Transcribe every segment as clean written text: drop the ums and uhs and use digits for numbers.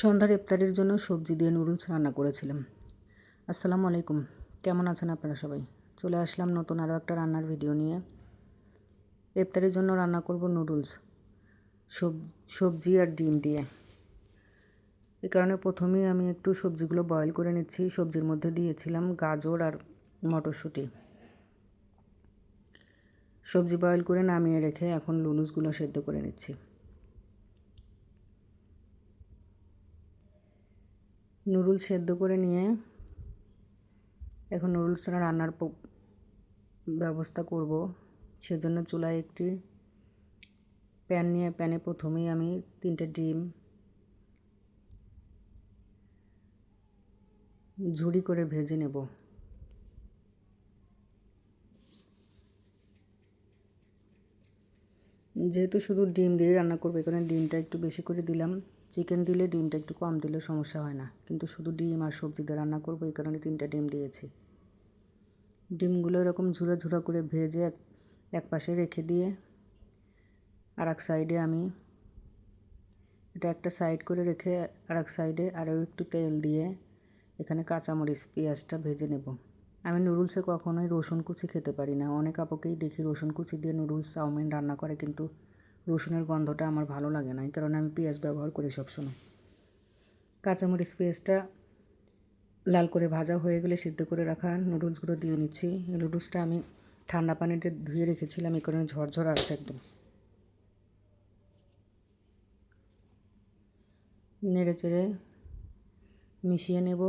সন্ধ্যার ইফতারির জন্য সবজি দিয়ে নুডলস রান্না করেছিলাম। আসসালামু আলাইকুম, কেমন আছেন আপনারা সবাই? চলে আসলাম নতুন আরও একটা রান্নার ভিডিও নিয়ে। ইফতারির জন্য রান্না করব নুডলস সবজি আর ডিম দিয়ে। এই কারণে প্রথমেই আমি একটু সবজিগুলো বয়েল করে নিচ্ছি। সবজির মধ্যে দিয়েছিলাম গাজর আর মটরশুঁটি। সবজি বয়েল করে নামিয়ে রেখে এখন নুডলসগুলো সেদ্ধ করে নিচ্ছি। নুডলস সেদ্ধ করে নিয়ে এখন নুডলস রান্নার ব্যবস্থা করব। সেজন্য চুলায় একটি প্যান নিয়ে প্যানে প্রথমেই আমি 3টে ডিম ঝুরি করে ভেজে নেব। যেহেতু শুধু ডিম দিয়ে রান্না করবো, এখানে ডিমটা একটু বেশি করে দিলাম। চিকেন দিলে ডিমটা একটু কম দিলে সমস্যা হয় না, কিন্তু শুধু ডিম আর সবজি দিয়ে রান্না করবো, এই কারণে 3টা ডিম দিয়েছি। ডিমগুলো এরকম ঝুরা ঝুরা করে ভেজে এক পাশে রেখে দিয়ে আর এক সাইডে আমি এটা একটা সাইড করে রেখে আর এক সাইডে আরও একটু তেল দিয়ে এখানে কাঁচামরিচ পেঁয়াজটা ভেজে নেব। আমি নুডলসে কখনোই রসুন কুচি খেতে পারি না। অনেক আপুকেই দেখি রসুন কুচি দিয়ে নুডলস চাউমিন রান্না করে, কিন্তু রসুনের গন্ধটা আমার ভালো লাগে না। এই কারণে আমি পেঁয়াজ ব্যবহার করি সবসময়। কাঁচামরিচ পেঁয়াজটা লাল করে ভাজা হয়ে গেলে সিদ্ধ করে রাখা নুডলসগুলো দিয়ে নিচ্ছি। এই নুডলসটা আমি ঠান্ডা পানিতে ধুয়ে রেখেছিলাম, এই কারণে ঝরঝরা আছে একদম। নেড়ে চেড়ে মিশিয়ে নেব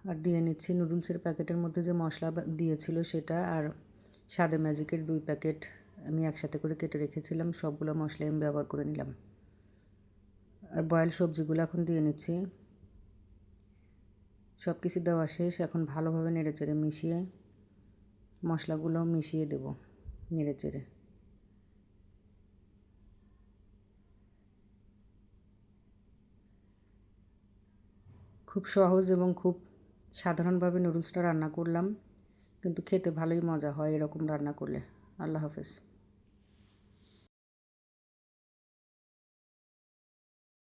আর দিয়ে নিচ্ছি নুডলসের প্যাকেটের মধ্যে যে মশলা দিয়েছিল সেটা, আর স্বাদে ম্যাজিকের 2 প্যাকেট আমি একসাথে করে কেটে রেখেছিলাম। সবগুলো মশলা আমি ব্যবহার করে নিলাম। আর বয়েল সবজিগুলো এখন দিয়ে নিচ্ছি। সব কিছু দেওয়া শেষ। এখন ভালোভাবে নেড়ে চেড়ে মিশিয়ে মশলাগুলো মিশিয়ে দেব নেড়ে চেড়ে। খুব সহজ এবং খুব সাধারণভাবে নুডলসটা রান্না করলাম, কিন্তু খেতে ভালোই মজা হয় এরকম রান্না করলে। আল্লাহ হাফেজ।